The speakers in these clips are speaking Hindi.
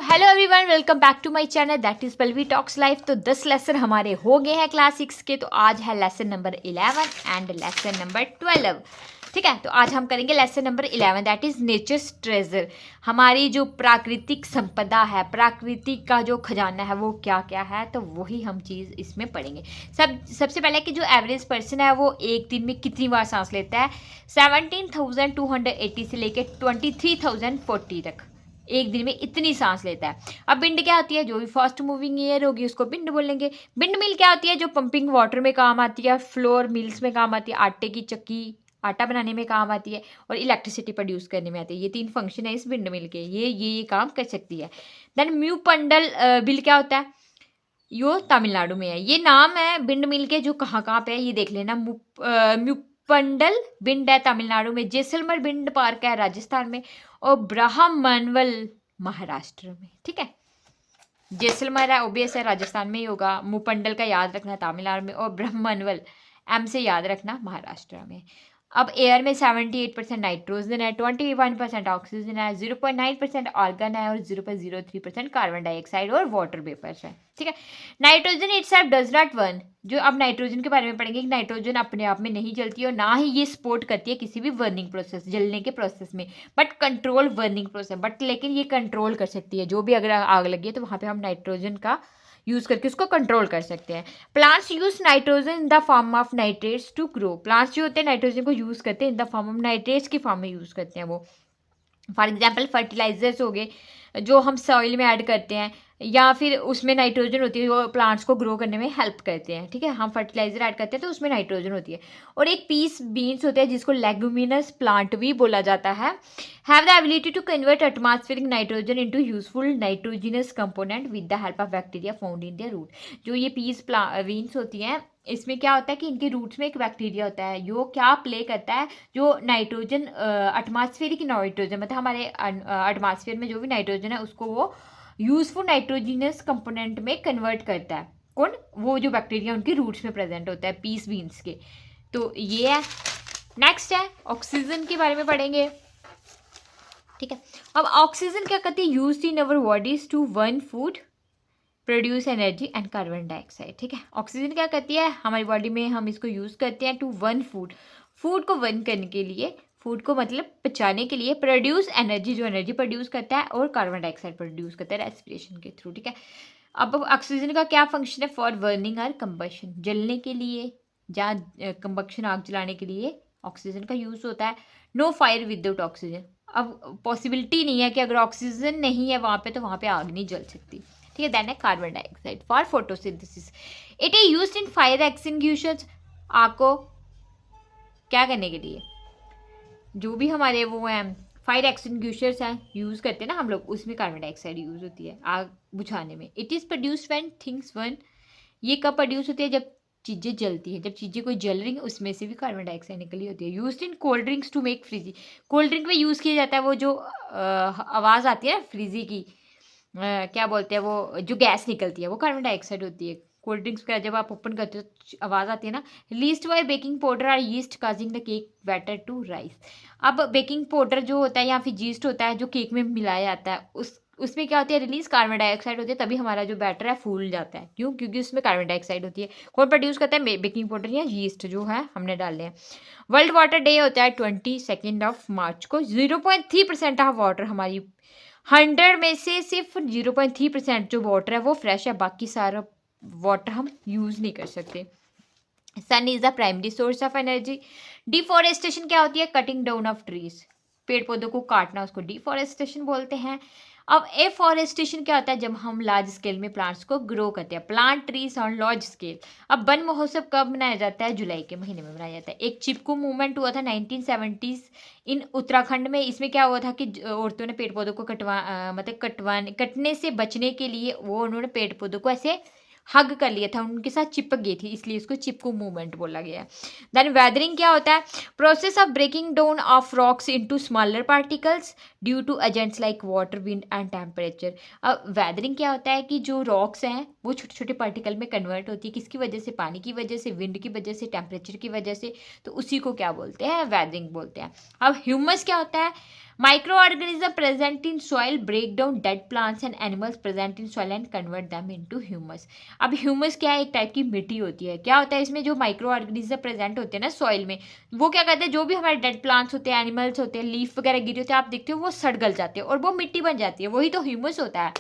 Hello everyone, welcome back to my channel that is Pallavi talks life. तो 10 लेसन हमारे हो गए हैं क्लास 6 के। तो आज है lesson number 11 and lesson number 12। ठीक है, तो आज हम करेंगे lesson number 11 that is nature's treasure. हमारी जो प्राकृतिक संपदा है, प्राकृतिक का जो खजाना है वो क्या क्या है, तो वही हम चीज़ इसमें पढ़ेंगे। सबसे पहले कि जो एवरेज पर्सन है वो एक दिन में कितनी बार सांस लेता है। 17,280 से लेकर 23,040 तक एक दिन में इतनी सांस लेता है। अब बिंड क्या होती है, जो भी फास्ट मूविंग एयर होगी उसको बिंड बोलेंगे। बिंड मिल क्या होती है, जो पंपिंग वाटर में काम आती है, फ्लोर मिल्स में काम आती है, आटे की चक्की आटा बनाने में काम आती है, और इलेक्ट्रिसिटी प्रोड्यूस करने में आती है। ये 3 फंक्शन है इस बिंड मिल के, ये काम कर सकती है। देन म्यू पंडल बिल क्या होता है, यो तमिलनाडु में है। ये नाम है बिंड मिल के, जो कहाँ कहाँ पे है ये देख लेना। म्यूपंडल बिंड है तमिलनाडु में, जैसलमेर बिंड पार्क है राजस्थान में, और ब्रह्मनवल महाराष्ट्र में। ठीक है, जैसलमेर है ओबीएस है राजस्थान में ही होगा, मुपंडल का याद रखना तमिलनाडु में, और ब्रह्मनवल एम से याद रखना महाराष्ट्र में। अब एयर में 78% नाइट्रोजन है, 21% ऑक्सीजन है, 0.9% आर्गन है, और 0.03% कार्बन डाइऑक्साइड और वाटर वेपर्स है। ठीक है, nitrogen itself does not burn. जो अब नाइट्रोजन के बारे में पढ़ेंगे कि नाइट्रोजन अपने आप में नहीं जलती और ना ही ये सपोर्ट करती है किसी भी बर्निंग प्रोसेस, जलने के प्रोसेस में, but control burning process. But लेकिन ये कंट्रोल कर सकती है, जो भी अगर आग लगी है तो वहाँ पे हम नाइट्रोजन का यूज करके उसको कंट्रोल कर सकते हैं। Plants use nitrogen in the form of nitrates to grow. Plants जो होते हैं नाइट्रोजन को यूज करते हैं in the form of nitrates की फॉर्म में यूज करते हैं वो। फॉर एग्जाम्पल फर्टिलाइजर्स हो गए जो हम सॉइल में ऐड करते हैं, या फिर उसमें नाइट्रोजन होती है, वो प्लांट्स को ग्रो करने में हेल्प करते हैं। ठीक है, हम फर्टिलाइजर ऐड करते हैं तो उसमें नाइट्रोजन होती है। और एक पीस बीन्स होते हैं जिसको लेगुमिनस प्लांट भी बोला जाता है, have the ability to convert atmospheric nitrogen into useful nitrogenous component with the help of bacteria found in their root. जो ये पीस बीन्स होती हैं, इसमें क्या होता है कि इनके रूट्स में एक बैक्टीरिया होता है, जो क्या प्ले करता है, जो नाइट्रोजन एटमॉस्फेरिक नाइट्रोजन मतलब हमारे एटमॉस्फेयर में जो भी नाइट्रोजन है उसको वो यूजफुल नाइट्रोजिनस कंपोनेंट में कन्वर्ट करता है। कौन? वो जो बैक्टीरिया उनके रूट्स में प्रेजेंट होता है पीस बीन्स के। तो ये है। नेक्स्ट है ऑक्सीजन के बारे में पढ़ेंगे। ठीक है, अब ऑक्सीजन क्या करती है, use in our bodies to burn food, produce energy and carbon dioxide. ठीक है, ऑक्सीजन क्या करती है हमारी बॉडी में, हम इसको यूज़ करते हैं टू बर्न फूड, फूड को बर्न करने के लिए, फूड को मतलब पचाने के लिए, प्रोड्यूस एनर्जी जो एनर्जी प्रोड्यूस करता है, और कार्बन डाइऑक्साइड प्रोड्यूस करता है रेस्पिरेशन के थ्रू। ठीक है, अब ऑक्सीजन का क्या फंक्शन है, फॉर बर्निंग और कंबशन, जलने के लिए, जहाँ कंबक्शन आग जलाने के लिए ऑक्सीजन का यूज़ होता है। No fire without oxygen. अब पॉसिबिलिटी नहीं है कि अगर ऑक्सीजन नहीं है वहाँ पे तो वहाँ पे आग नहीं जल सकती। ठीक है, देन है carbon dioxide for photosynthesis. It is used in fire extinguishers. आग को क्या करने के लिए, जो भी हमारे वो हैं फायर एक्सटिंग्विशर्स हैं यूज़ करते हैं ना हम लोग, उसमें कार्बन डाइऑक्साइड यूज़ होती है आग बुझाने में। It is produced when things burn. ये कब प्रोड्यूस होती है, जब चीज़ें जलती हैं, जब चीज़ें कोई जल रही हैं उसमें से भी कार्बन डाइऑक्साइड निकली होती है। Used in cold drinks to make fizzy. Cold drink में यूज़ किया जाता है वो जो आवाज़ आती है ना फ्रीजी की, क्या बोलते हैं वो, जो गैस निकलती है वो कार्बन डाइऑक्साइड होती है। कोल्ड ड्रिंक्स का जब आप ओपन करते हो आवाज़ आती है ना। Least by baking powder or yeast causing the cake batter to rise. अब बेकिंग पाउडर जो होता है या फिर यीस्ट होता है जो केक में मिलाया जाता है, उसमें क्या होती है, रिलीज कार्बन डाइऑक्साइड होती है, तभी हमारा जो बैटर है फूल जाता है। क्यों? क्योंकि उसमें कार्बन डाइऑक्साइड होती है। कौन प्रोड्यूस करता है, बेकिंग पाउडर या यीस्ट जो है हमने डाले हैं। वर्ल्ड वाटर डे होता है 22 मार्च को। 0.3% ऑफ वाटर हमारी 100 में से सिर्फ 0.3% जो वाटर है वो फ्रेश है, बाकी सारा वाटर हम यूज़ नहीं कर सकते। Sun is the primary source of energy. Deforestation क्या होती है, कटिंग डाउन ऑफ ट्रीज, पेड़ पौधों को काटना, उसको डिफॉरेस्टेशन बोलते हैं। अब एफॉरेस्टेशन क्या होता है, जब हम लार्ज स्केल में प्लांट्स को ग्रो करते हैं, plant trees on large scale. अब वन महोत्सव कब मनाया जाता है, जुलाई के महीने में मनाया जाता है। एक चिपकू मूवमेंट हुआ था 1970s इन उत्तराखंड में। इसमें क्या हुआ था कि औरतों ने पेड़ पौधों को कटने से बचने के लिए वो उन्होंने पेड़ पौधों को ऐसे हग कर लिया था, उनके साथ चिपक गई थी, इसलिए इसको चिपकू मूवमेंट बोला गया है। देन वेदरिंग क्या होता है, process of breaking down of rocks into smaller particles due to agents like water, wind and temperature. अब वेदरिंग क्या होता है कि जो रॉक्स हैं वो छोटे छोटे पार्टिकल में कन्वर्ट होती है, किसकी वजह से, पानी की वजह से, विंड की वजह से, टेम्परेचर की वजह से, तो उसी को क्या बोलते हैं, वेदरिंग बोलते हैं। अब ह्यूमस क्या होता है, microorganism present in soil break down dead plants and animals present in soil and convert them into humus. अब ह्यूमस क्या है? एक टाइप की मिट्टी होती है। क्या होता है इसमें? जो माइक्रो ऑर्गेनिज्म प्रेजेंट होते हैं ना सॉइल में, वो क्या करते हैं, जो भी हमारे डेड प्लांट्स होते हैं, एनिमल्स होते हैं, लीफ वगैरह गिरी होती है, आप देखते हो वो सड़ गल जाते हैं और वो मिट्टी बन जाती है। वही तो ह्यूमस होता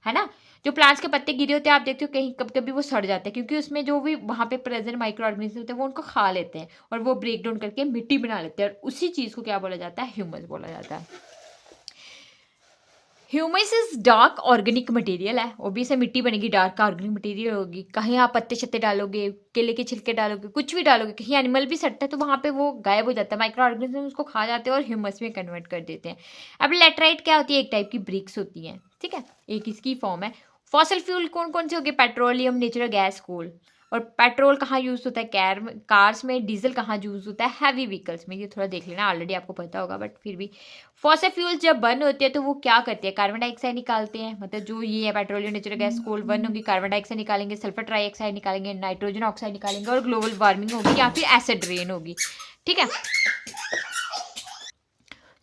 है ना। जो प्लांट्स के पत्ते गिरे होते हैं आप देखते हो कहीं कभी कभी वो सड़ जाते हैं, क्योंकि उसमें जो भी वहाँ पे प्रेजेंट माइक्रो ऑर्गेनिज्म होते हैं वो उनको खा लेते हैं और वो ब्रेक डाउन करके मिट्टी बना लेते हैं, और उसी चीज़ को क्या बोला जाता है? ह्यूमस बोला जाता है। Humus is dark organic material है, ओबियस है, मिट्टी बनेगी, डार्क ऑर्गेनिक मटेरियल होगी। कहीं आप पत्ते शत्ते डालोगे, केले के छिलके डालोगे, कुछ भी डालोगे, कहीं एनिमल भी सटता है तो वहाँ पे वो गायब हो जाता है, माइक्रो ऑर्गेनिज्म उसको खा जाते हैं और ह्यूमस में कन्वर्ट कर देते हैं। अब लेटराइट क्या होती है? एक टाइप की ब्रिक्स होती हैं, ठीक है, एक इसकी फॉर्म है। फॉसिल फ्यूल कौन कौन से हो गए? पेट्रोलियम, नेचुरल गैस, कोल। और पेट्रोल कहाँ यूज़ होता है? कार्स में। डीजल कहाँ यूज़ होता है? हैवी व्हीकल्स में। ये थोड़ा देख लेना, ऑलरेडी आपको पता होगा बट फिर भी। फॉसिल फ्यूल्स जब बर्न होते हैं तो वो क्या करते हैं? कार्बन डाइऑक्साइड निकालते हैं, मतलब जो ये है petroleum, natural gas, coal burn होगी, कार्बन डाइऑक्साइड निकालेंगे, सल्फर ट्राइऑक्साइड निकालेंगे, नाइट्रोजन ऑक्साइड निकालेंगे और ग्लोबल वार्मिंग होगी या फिर एसिड रेन होगी, ठीक है।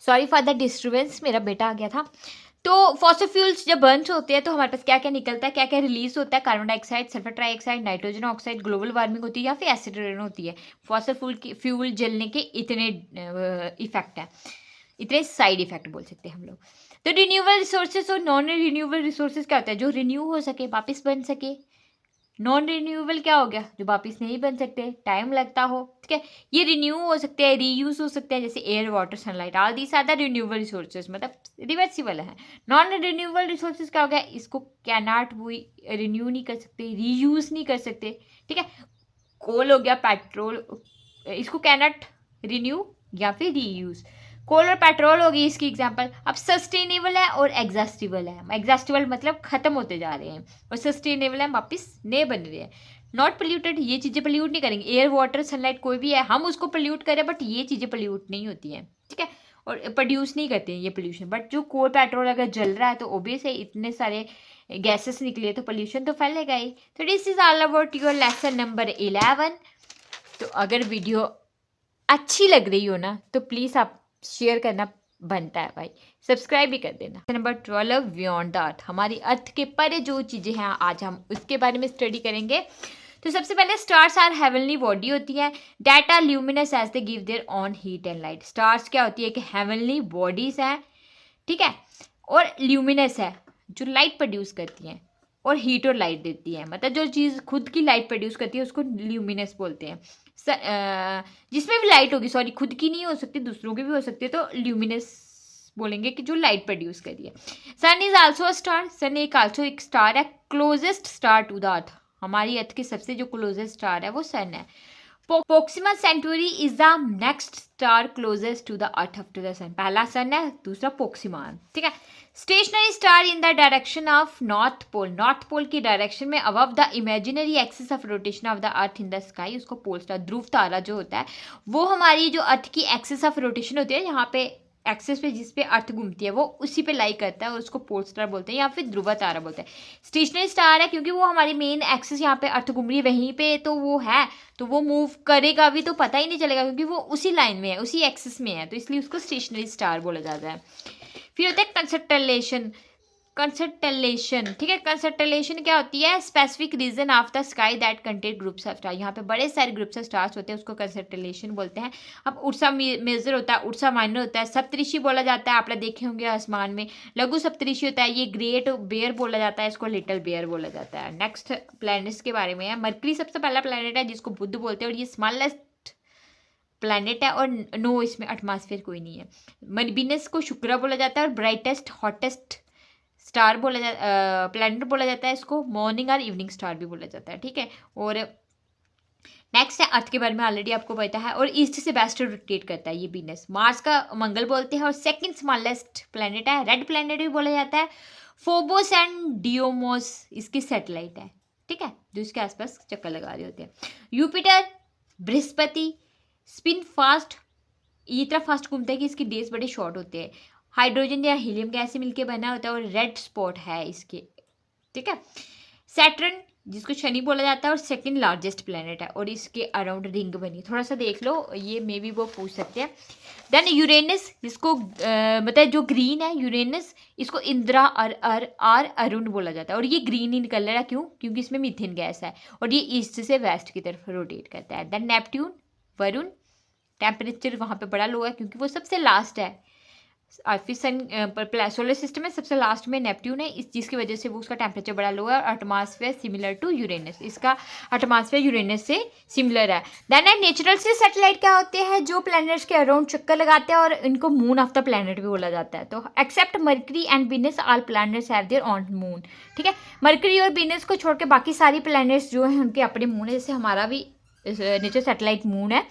सॉरी फॉर द डिस्टर्बेंस, मेरा बेटा आ गया था। तो फॉसिल फ्यूल्स जब बर्न होते हैं तो हमारे पास क्या क्या निकलता है, क्या क्या रिलीज होता है? Carbon dioxide, sulphur trioxide, nitrogen oxide, global warming होती है या फिर एसिड रेन होती है। फॉसिल फ्यूल जलने के इतने इफेक्ट है, इतने साइड इफेक्ट बोल सकते हैं हम लोग। तो रिन्यूएबल रिसोर्सेज और नॉन रिन्यूएबल रिसोर्सेज क्या होता है? जो रिन्यू हो सके, वापस बन सके। नॉन रिन्यूएबल क्या हो गया? जो वापस नहीं बन सकते, टाइम लगता हो, ठीक है। ये रिन्यू हो सकते हैं, रीयूज हो सकते हैं, जैसे air, water, sunlight, all these are the renewable resources, मतलब रिवर्सिबल है। नॉन रिन्यूएबल रिसोर्सेज क्या हो गया? इसको कैनॉट वो रिन्यू नहीं कर सकते, रीयूज नहीं कर सकते, ठीक है। कोल हो गया, पेट्रोल, इसको कैनॉट रिन्यू या फिर रीयूज। कोल और पेट्रोल होगी इसकी एग्जांपल। अब सस्टेनेबल है और एग्जॉस्टिबल है। एग्जॉस्टिबल मतलब खत्म होते जा रहे हैं और सस्टेनेबल है वापस नए बन रहे हैं। नॉट पोल्यूटेड, ये चीज़ें पोल्यूट नहीं करेंगे। एयर, वाटर, सनलाइट कोई भी है, हम उसको पोल्यूट करें बट ये चीज़ें पोल्यूट नहीं होती हैं, ठीक है, और प्रोड्यूस नहीं करते हैं ये पोल्यूशन। बट जो कोल पेट्रोल अगर जल रहा है तो ओबियस है इतने सारे गैसेस निकले तो पोल्यूशन तो फैलेगा ही। तो this is all about your lesson number 11। तो अगर वीडियो अच्छी लग रही हो ना तो प्लीज़ आप शेयर करना बनता है भाई, सब्सक्राइब भी कर देना। नंबर 12, बियॉन्ड द अर्थ, हमारी अर्थ के परे जो चीज़ें हैं आज हम उसके बारे में स्टडी करेंगे। तो सबसे पहले स्टार्स आर हेवनली बॉडी होती है that are luminous as they give their own heat and light. Stars क्या होती है कि हेवनली बॉडीज हैं, ठीक है, और ल्यूमिनस है जो लाइट प्रोड्यूस करती हैं और हीट और लाइट देती है, मतलब जो चीज़ खुद की लाइट प्रोड्यूस करती है उसको ल्यूमिनस बोलते हैं। जिसमें भी लाइट होगी, सॉरी खुद की नहीं हो सकती, दूसरों की भी हो सकती है, तो ल्यूमिनस बोलेंगे कि जो लाइट प्रोड्यूस करिए। Sun is also a star, sun एक स्टार है, closest star to the earth, हमारी अर्थ के सबसे जो क्लोजेस्ट स्टार है वो सन है। Proxima Centauri is the next star closest to the earth after the sun, पहला सन है, दूसरा प्रोक्सिमा है, ठीक है। Stationary star in the direction of north pole, north pole की डायरेक्शन में above the imaginary axis of rotation of the earth in the sky, उसको पोल स्टार, ध्रुव तारा जो होता है वो हमारी जो अर्थ की एक्सिस ऑफ रोटेशन होती है, यहाँ पे एक्सिस पे जिस पे अर्थ घूमती है वो उसी पे लाई करता है और उसको पोल स्टार बोलते हैं या फिर ध्रुव तारा बोलते हैं। स्टेशनरी स्टार है क्योंकि वो हमारी मेन एक्सिस यहाँ पे अर्थ घूम रही है वहीं पे तो वो है, तो वो मूव करेगा भी तो पता ही नहीं चलेगा क्योंकि वो उसी लाइन में है, उसी एक्सिस में है, तो इसलिए उसको स्टेशनरी स्टार बोला जाता है। फिर होता है कंसटेलेशन, कंसटेलेशन, ठीक है। कंसटेलेशन क्या होती है? Specific region of the sky that contain groups of star, यहाँ पे बड़े सारे ग्रुप्स ऑफ स्टार्स होते हैं उसको कंसटेलेशन बोलते हैं। अब उर्सा मेजर होता है, उर्सा माइनर होता है, सप्तऋषि बोला जाता है, आप लोग देखे होंगे आसमान में, लघु सप्तऋषि होता है, ये ग्रेट बेयर बोला जाता है, इसको लिटिल बेयर बोला जाता है। नेक्स्ट प्लैनेट्स के बारे में है, मरकरी सबसे पहला प्लैनेट है जिसको बुध बोलते हैं और ये स्मॉलेस्ट प्लैनेट है और नो इसमें एटमॉस्फेयर कोई नहीं है। वीनस को शुक्र बोला जाता है और ब्राइटेस्ट हॉटेस्ट स्टार बोला जाता, प्लैनेट बोला जाता है, इसको मॉर्निंग और इवनिंग स्टार भी बोला जाता है, ठीक है। और नेक्स्ट है अर्थ के बारे में ऑलरेडी आपको पता है और ईस्ट से वेस्ट रोटेट करता है ये वीनस। मार्स का मंगल बोलते हैं और सेकंड स्मॉलेस्ट प्लैनेट है, रेड प्लैनेट भी बोला जाता है। फोबोस एंड डियोमोस इसकी सैटेलाइट है, ठीक है, जो इसके आसपास चक्कर लगा रहे होते हैं। यूपिटर, बृहस्पति स्पिन फास्ट, ये इतना फास्ट घूमता है कि इसके डेज बड़े शॉर्ट होते हैं। हाइड्रोजन या हीलियम गैस से मिलकर बना होता है और रेड स्पॉट है इसके, ठीक है। सैटर्न जिसको शनि बोला जाता है और सेकंड लार्जेस्ट प्लेनेट है और इसके अराउंड रिंग बनी। थोड़ा सा देख लो, ये मे बी वो पूछ सकते हैं। देन यूरेनस, जिसको मतलब जो ग्रीन है यूरेनस, इसको इंदिरा आर अरुण बोला जाता है और ये ग्रीन इन कलर है। क्यों? क्योंकि इसमें मीथेन गैस है और ये ईस्ट से वेस्ट की तरफ रोटेट करता है। देन नेपट्यून, वरुण, टेम्परेचर वहाँ पे बड़ा लो है क्योंकि वो सबसे लास्ट है। फिर सन सोलर सिस्टम में सबसे लास्ट में नेपट्यून है, इस जिसकी वजह से वो उसका टेम्परेचर बड़ा लो है और एटमॉस्फेयर सिमिलर टू यूरेनस, इसका एटमॉस्फेयर यूरेनस से सिमिलर है। देन नेचुरल से सैटेलाइट क्या होते हैं? जो प्लैनेट्स के अराउंड चक्कर लगाते हैं और इनको मून ऑफ द प्लैनेट भी बोला जाता है। तो except Mercury and Venus all planets have their own moon. ठीक है, मरकरी और वीनस को छोड़ के बाकी सारी प्लैनेट्स जो हैं उनके अपने मून है, जैसे हमारा भी नेचर सैटेलाइट मून है।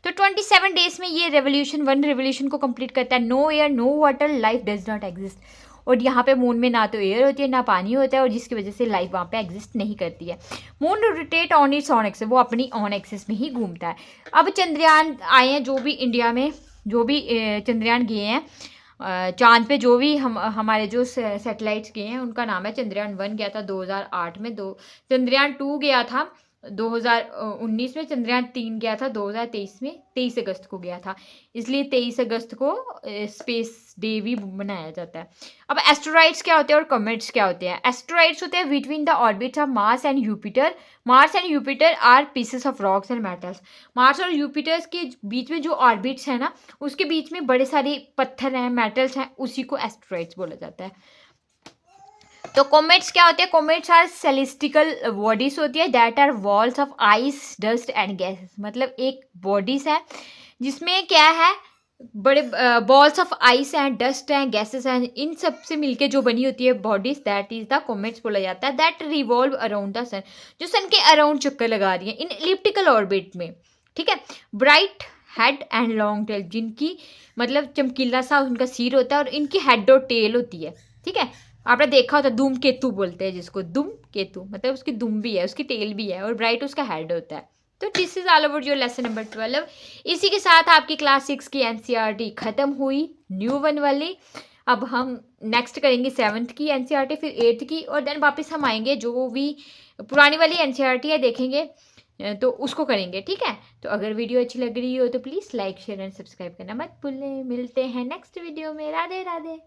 तो 27 डेज में ये वन रेवोल्यूशन को कंप्लीट करता है। No air, no water, life does not exist. और यहाँ पे मून में ना तो एयर होती है ना पानी होता है और जिसकी वजह से लाइफ वहाँ पे एग्जिस्ट नहीं करती है। Moon rotate on it's on axis, वो अपनी ऑन एक्सिस में ही घूमता है। अब चंद्रयान आए हैं, जो भी इंडिया में जो भी चंद्रयान गए हैं चांद पे, जो भी हमारे जो सैटेलाइट्स गए हैं उनका नाम है चंद्रयान 1 गया था 2008 में, चंद्रयान 2 गया था 2019 में, चंद्रयान 3 गया था 2023 में, 23 अगस्त को गया था, इसलिए 23 अगस्त को स्पेस डे भी मनाया जाता है। अब एस्टेरॉइड्स क्या होते हैं और कॉमेट्स क्या होते हैं? एस्टेरॉइड्स होते हैं between the orbits of Mars and Jupiter. Mars and Jupiter are pieces of rocks and metals. Mars और यूपिटर के बीच में जो ऑर्बिट्स है ना, उसके बीच में बड़े सारे पत्थर हैं, मेटल्स हैं, उसी को एस्टेरॉइड्स बोला जाता है। तो कॉमेट्स क्या होते हैं? कॉमेट्स आर सेलेस्टिकल बॉडीज होती है that are balls of ice, dust and gases. मतलब एक बॉडीज है जिसमें क्या है, बड़े बॉल्स ऑफ आइस हैं, डस्ट हैं, गैसेस हैं, इन सब से मिलके जो बनी होती है bodies, that is the comets बोला जाता है। That revolve around the sun, जो सन के अराउंड चक्कर लगा रही है इन एलिप्टिकल ऑर्बिट में। ठीक है, bright head and long tail, जिनकी मतलब चमकीला सा उनका सिर होता है और इनकी हेड और टेल होती है। ठीक है, आपने देखा होता धूम केतु बोलते हैं जिसको, धूम केतु मतलब उसकी दुम भी है, उसकी टेल भी है और ब्राइट उसका हेड होता है। तो this is all about your lesson number 12। इसी के साथ आपकी क्लास 6 की एनसीईआरटी खत्म हुई, न्यू वन वाली। अब हम नेक्स्ट करेंगे 7th की एनसीईआरटी, फिर 8th की, और देन वापस हम आएंगे जो भी पुरानी वाली एनसीईआरटी है देखेंगे तो उसको करेंगे। ठीक है, तो अगर वीडियो अच्छी लग रही हो तो please like share and subscribe करना मत भूलें। मिलते हैं नेक्स्ट वीडियो में। राधे राधे।